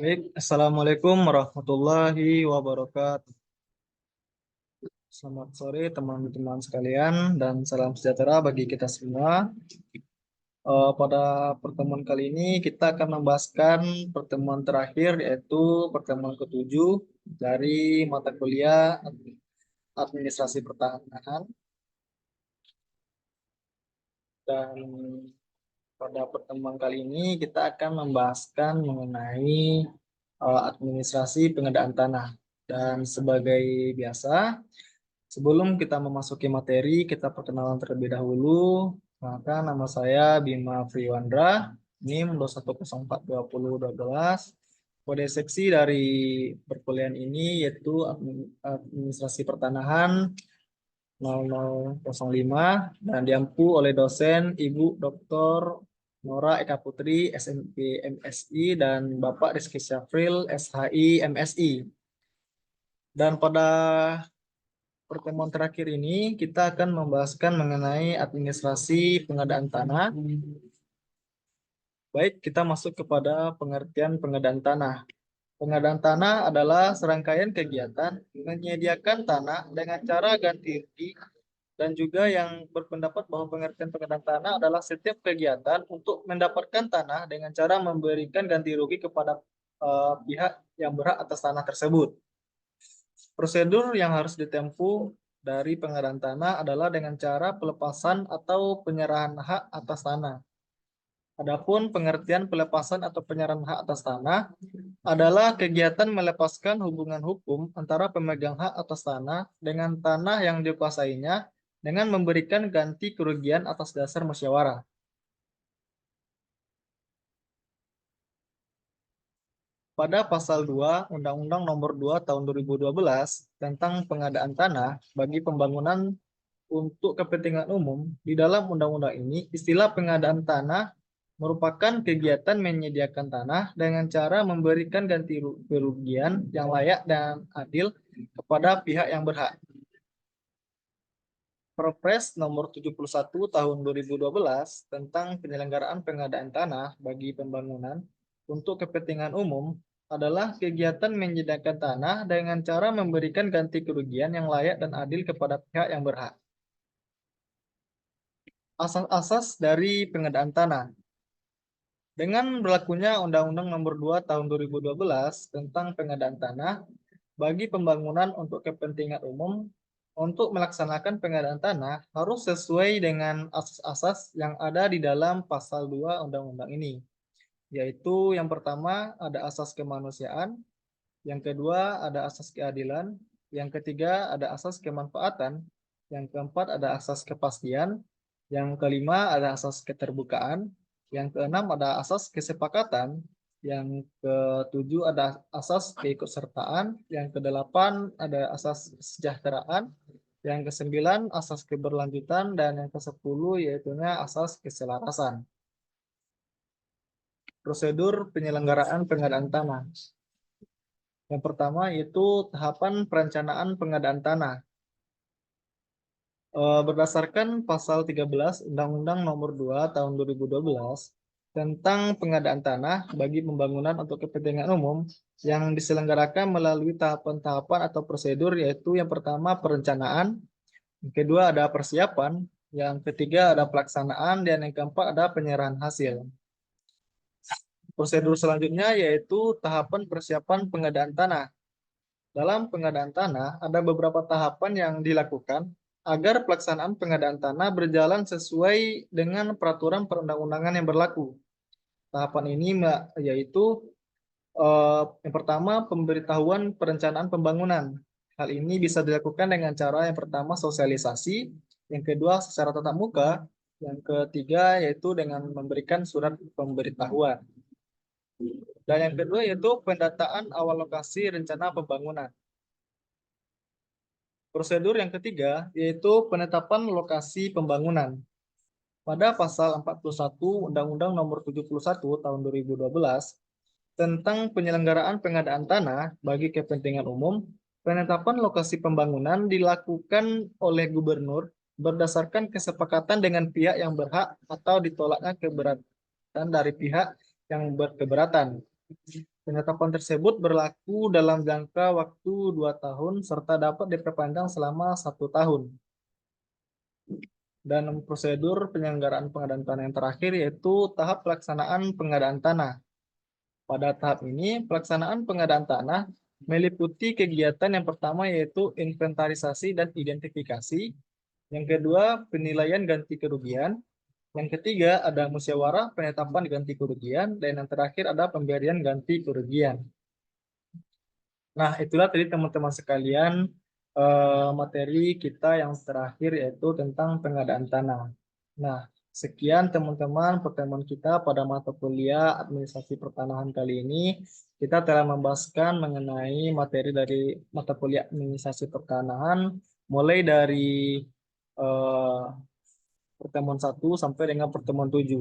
Baik, Assalamualaikum warahmatullahi wabarakatuh. Selamat sore teman-teman sekalian dan salam sejahtera bagi kita semua. Pada pertemuan kali ini kita akan membahaskan pertemuan terakhir yaitu pertemuan ketujuh dari mata kuliah Administrasi Pertahanan, dan pada pertemuan kali ini kita akan membahaskan mengenai administrasi pengadaan tanah. Dan sebagai biasa, sebelum kita memasuki materi, kita perkenalan terlebih dahulu. Maka nama saya Bima Friwandra, NIM 2104212. Kode seksi dari perkuliahan ini yaitu Administrasi Pertanahan 0005 dan diampu oleh dosen Ibu Dr. Nora Eka Putri, SMP MSI, dan Bapak Rizky Syafril, SHI MSI. Dan pada pertemuan terakhir ini kita akan membahaskan mengenai administrasi pengadaan tanah. Baik, kita masuk kepada pengertian pengadaan tanah. Pengadaan tanah adalah serangkaian kegiatan menyediakan tanah dengan cara ganti rugi, dan juga yang berpendapat bahwa pengertian pengadaan tanah adalah setiap kegiatan untuk mendapatkan tanah dengan cara memberikan ganti rugi kepada pihak yang berhak atas tanah tersebut. Prosedur yang harus ditempuh dari pengadaan tanah adalah dengan cara pelepasan atau penyerahan hak atas tanah. Adapun pengertian pelepasan atau penyerahan hak atas tanah adalah kegiatan melepaskan hubungan hukum antara pemegang hak atas tanah dengan tanah yang dikuasainya dengan memberikan ganti kerugian atas dasar musyawarah. Pada pasal 2 Undang-Undang Nomor 2 Tahun 2012 tentang pengadaan tanah bagi pembangunan untuk kepentingan umum, di dalam undang-undang ini istilah pengadaan tanah merupakan kegiatan menyediakan tanah dengan cara memberikan ganti kerugian yang layak dan adil kepada pihak yang berhak. Perpres nomor 71 tahun 2012 tentang penyelenggaraan pengadaan tanah bagi pembangunan untuk kepentingan umum adalah kegiatan menyediakan tanah dengan cara memberikan ganti kerugian yang layak dan adil kepada pihak yang berhak. Asas-asas dari pengadaan tanah. Dengan berlakunya Undang-Undang Nomor 2 Tahun 2012 tentang pengadaan tanah bagi pembangunan untuk kepentingan umum, untuk melaksanakan pengadaan tanah harus sesuai dengan asas-asas yang ada di dalam pasal 2 Undang-Undang ini, yaitu yang pertama ada asas kemanusiaan, yang kedua ada asas keadilan, yang ketiga ada asas kemanfaatan, yang keempat ada asas kepastian, yang kelima ada asas keterbukaan, yang keenam ada asas kesepakatan, yang ketujuh ada asas keikutsertaan, yang kedelapan ada asas kesejahteraan, yang kesembilan asas keberlanjutan, dan yang kesepuluh yaitu asas keselarasan. Prosedur penyelenggaraan pengadaan tanah. Yang pertama yaitu tahapan perencanaan pengadaan tanah. Berdasarkan pasal 13 Undang-Undang Nomor 2 Tahun 2012 tentang pengadaan tanah bagi pembangunan untuk kepentingan umum yang diselenggarakan melalui tahapan-tahapan atau prosedur, yaitu yang pertama perencanaan, yang kedua ada persiapan, yang ketiga ada pelaksanaan, dan yang keempat ada penyerahan hasil. Prosedur selanjutnya yaitu tahapan persiapan pengadaan tanah. Dalam pengadaan tanah, ada beberapa tahapan yang dilakukan agar pelaksanaan pengadaan tanah berjalan sesuai dengan peraturan perundang-undangan yang berlaku. Tahapan ini yaitu yang pertama, pemberitahuan perencanaan pembangunan. Hal ini bisa dilakukan dengan cara yang pertama sosialisasi, yang kedua secara tatap muka, yang ketiga yaitu dengan memberikan surat pemberitahuan. Dan yang kedua yaitu pendataan awal lokasi rencana pembangunan. Prosedur yang ketiga yaitu penetapan lokasi pembangunan. Pada pasal 41 Undang-Undang Nomor 71 Tahun 2012 tentang penyelenggaraan pengadaan tanah bagi kepentingan umum, penetapan lokasi pembangunan dilakukan oleh gubernur berdasarkan kesepakatan dengan pihak yang berhak atau ditolaknya dan dari pihak yang berkeberatan. Penetapan tersebut berlaku dalam jangka waktu 2 tahun serta dapat diperpanjang selama 1 tahun. Dan prosedur penyelenggaraan pengadaan tanah yang terakhir yaitu tahap pelaksanaan pengadaan tanah. Pada tahap ini, pelaksanaan pengadaan tanah meliputi kegiatan yang pertama yaitu inventarisasi dan identifikasi, yang kedua penilaian ganti kerugian, yang ketiga ada musyawarah penetapan ganti kerugian, dan yang terakhir ada pemberian ganti kerugian. Nah, itulah tadi teman-teman sekalian materi kita yang terakhir yaitu tentang pengadaan tanah. Nah, sekian teman-teman pertemuan kita pada mata kuliah administrasi pertanahan kali ini. Kita telah membahaskan mengenai materi dari mata kuliah administrasi pertanahan mulai dari eh, pertemuan 1 sampai dengan pertemuan 7.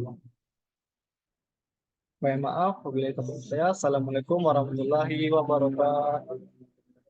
Baik, maaf, wabillahi taufiq. Assalamualaikum warahmatullahi wabarakatuh.